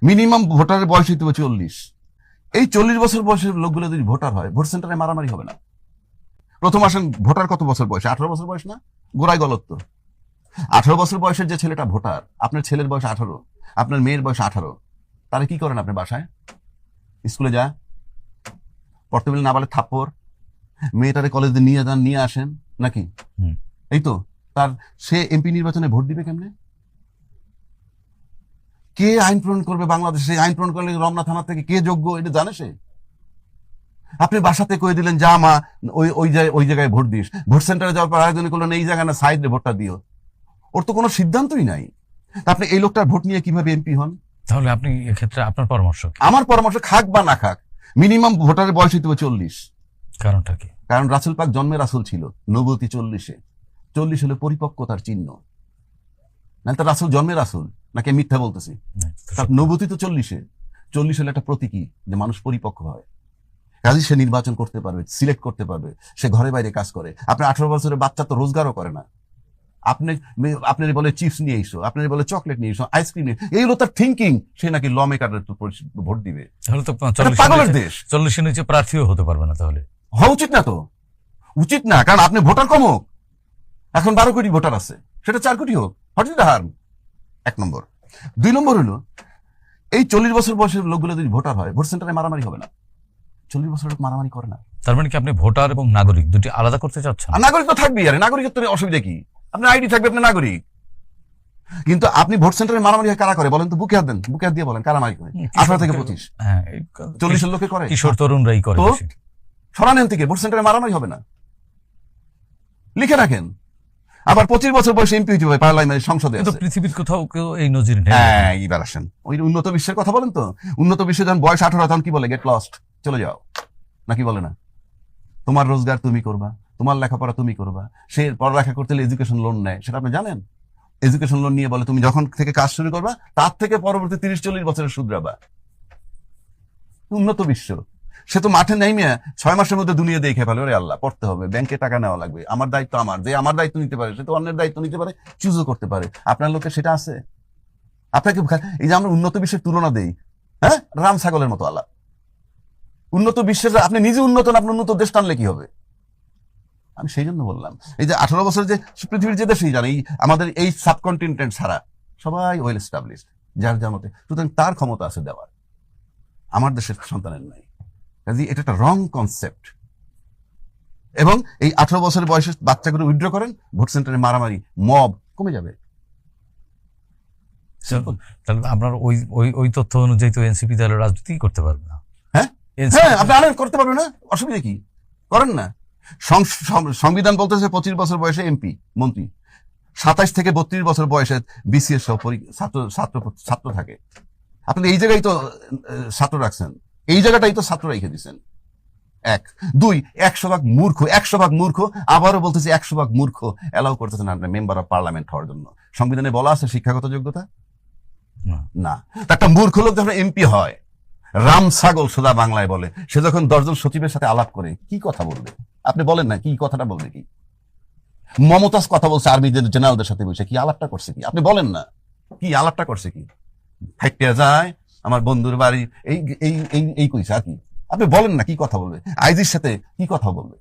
Minimum ভোটারের বয়স হইতে হবে 40। এই 40 বছর বয়সের লোকগুলো যদি ভোটার হয়, ভোট সেন্টারে মারামারি হবে না। প্রথম আসেন, ভোটার কত বছর বয়স? 18 বছর বয়স না? গোড়ায় গলত তো। 18 বছর বয়সের যে ছেলেটা ভোটার, আপনার ছেলের বয়স 18, আপনার মেয়ের বয়স 18, তাহলে কি করেন আপনি? বাসায় স্কুলে যা পড়তে বলে না বলে থাপ্পড়, মেয়েটারে কলেজে নিয়ে যান, নিয়ে আসেন নাকি? এই তো। তার সে এমপি নির্বাচনে ভোট দিবে কেমনে? কে আইন প্রণয়ন করবে বাংলাদেশে? আইন প্রণয়ন করলে রমনা থানা থেকে কে যোগ্য, এটা জানে সে? আপনি বাসাতে কয়ে দিলেন যা মা ওই জায়গায় ভোট দিস, ভোট সেন্টারে যাওয়ার পর আয়োজন করলেন এই জায়গায় না সাইডে ভোটটা দিও। ওর তো কোনো সিদ্ধান্তই নাই। আপনি এই লোকটার ভোট নিয়ে কিভাবে এমপি হন? তাহলে আপনি এক্ষেত্রে আপনার পরামর্শ? আমার পরামর্শ, খাক বা না খাক, মিনিমাম ভোটারের বয়স হইতে হবে 40। কারণটা কি? কারণ রাসূল পাক জন্মে রাসূল ছিল, নবুয়তি 40-এ। 40 হলে পরিপক্কতার চিহ্ন। না তো রাসূল জন্মে রাসূল নাকি মিথ্যা বলতেছি? তার নবুয়তি তো 40-এ। 40 হলে একটা প্রতীকী যে মানুষ পরিপক্ক হয়, কাজে সে নির্বাচন করতে পারবে, সিলেক্ট করতে পারবে, সে ঘরে বাইরে কাজ করে। আপনি 18 বছরের বাচ্চা তো রোজগারও করে না। আপনি বলে চিপস নিয়ে এসো, আপনি বলে চকলেট নিয়ে এসো, আইসক্রিম নিয়ে, এইগুলো তার থিঙ্কিং। সে নাকি ল মেকারের ভোট দিবে। তাহলে তো পাগলের দেশ। 40-এর নিচে প্রার্থীও হতে পারবে না। তাহলে হওয়া উচিত না তো, উচিত না। কারণ আপনি ভোটার কম হোক, এখন 12 কোটি ভোটার আছে, সেটা 4 কোটি হোক, হোয়াট ইজ দ্য হার্ম? 1 নম্বর। 2 নম্বর হলো, এই 40 বছর বয়সের লোকগুলো যদি ভোটার হয়, ভোট সেন্টারে মারামারি হবে না। 40 বছর লোক মারামারি করে না। তার মানে কি আপনি ভোটার এবং নাগরিক দুটি আলাদা করতে চাচ্ছেন? নাগরিক তো থাকবেই, আরে নাগরিকত্ব অসুবিধা কি? আপনার আইডি থাকবে, আপনি নাগরিক। কিন্তু আপনি ভোট সেন্টারে মারামারি কারা করে বলেন তো? বুকে হাত দেন, বুকে হাত দিয়ে বলেন কারা মারি করে? 18 থেকে 25। হ্যাঁ, 40 লোকে করে, কিশোর তরুণরাই করে। তো সরানেন থেকে ভোট সেন্টারে মারামারি হবে না, লিখে রাখেন। আবার 25 বছর বয়সে এমপি হইতে হবে, পার্লামেন্ট সংসদে আছে। পৃথিবীর কোথাও কেউ এই নজির নেই। হ্যাঁ, এইবার আসেন ওই উন্নত বিশ্বের কথা বলেন তো। উন্নত বিশ্বে যখন বয়স 18, তখন কি বলে? গেট লস্ট, চলে যাও, নাকি বলে না? তোমার রোজগার তুমি করবা, তোমার লেখাপড়া তুমি করবা। সে পড়ালেখা করতে হলে এডুকেশন লোন নেয়, সেটা আপনি জানেন? এডুকেশন লোন নিয়ে বলে তুমি যখন থেকে কাজ শুরু করবা তার থেকে পরবর্তী 30-40 বছরের শুধরাবা। উন্নত বিশ্ব। সে তো মাঠে নেই মেয়ে 6 মাসের মধ্যে দুনিয়া দেখে ফেলে, ওরে আল্লাহ, পড়তে হবে, ব্যাংকে টাকা নেওয়া লাগবে, আমার দায়িত্ব আমার, যে আমার দায়িত্ব নিতে পারে সে তো অন্যের দায়িত্ব নিতে পারে, চুজও করতে পারে। আপনার লোকে সেটা আছে? আপনাকে এই যে আমরা উন্নত বিশ্বের তুলনা দেই, হ্যাঁ, রাম ছাগলের মতো আল্লাহ। উন্নত বিশ্বের আপনি নিজে উন্নত না, আপনি উন্নত দেশ টানলে কি হবে? আমি সেই জন্য বললাম, এই যে 18 বছর যে পৃথিবীর যে দেশেই জানে, আমাদের এই সাবকন্টিনেন্ট ছাড়া সবাই ওয়েল এস্টাবলিশড, যার যার মতে, সুতরাং তার ক্ষমতা আছে দেওয়ার, আমার দেশের সন্তানের নাই। কাজে এটা একটা রং কনসেপ্ট। এবং এই 18 বছরের বয়সে বাচ্চাগুলো উইথড্র করেন, ভোট সেন্টারে মারামারি, মব কমে যাবে। তাহলে আপনার ওই তথ্য অনুযায়ী তো এনসিপি তাহলে রাজনীতি করতে পারবে না। হ্যাঁ, আপনি আলাদা করতে পারবেন না, অসুবিধা কি? করেন না। সংবিধান বলতেছে 25 বছর বয়সে এমপি মন্ত্রী, 27 থেকে 32 বছর বয়সে বিসিএস সহ ছাত্র থাকে। আপনি এই জায়গায় তো ছাত্র রাখছেন, এই জায়গাটাই তো ছাত্র রেখে দিচ্ছেন। 1, 2, 100% মূর্খ, 100% মূর্খ। আবারও বলতেছি 100% মূর্খ এলাও করতেছেন আপনার মেম্বার অফ পার্লামেন্ট হওয়ার জন্য। সংবিধানে বলা আছে শিক্ষাগত যোগ্যতা না। একটা মূর্খ লোক যখন এমপি হয়, রাম ছাগল সোজা বাংলায় বলে, সে যখন 10 জন সচিবের সাথে আলাপ করে কি কথা বলবে? আপনি বলেন না, কি কথাটা বলবে? কি মমতাজ কথা বলছে আর্মি জেনারেলদের সাথে বসে, কি আলাপটা করছে? কি আপনি বলেন না, কি আলাপটা করছে? কি ফাইটিয়া যায় আমার বন্ধুর বাড়ি, এই এই এই এই কইছে আর কি? আপনি বলেন না, কি কথা বলবে? আইজির সাথে কি কথা বলবে?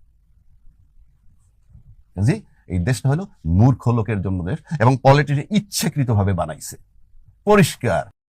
জি, এই দেশটা হলো মূর্খ লোকের জন্য দেশ, এবং পলিটিক্স ইচ্ছাকৃতভাবে বানাইছে, পরিষ্কার।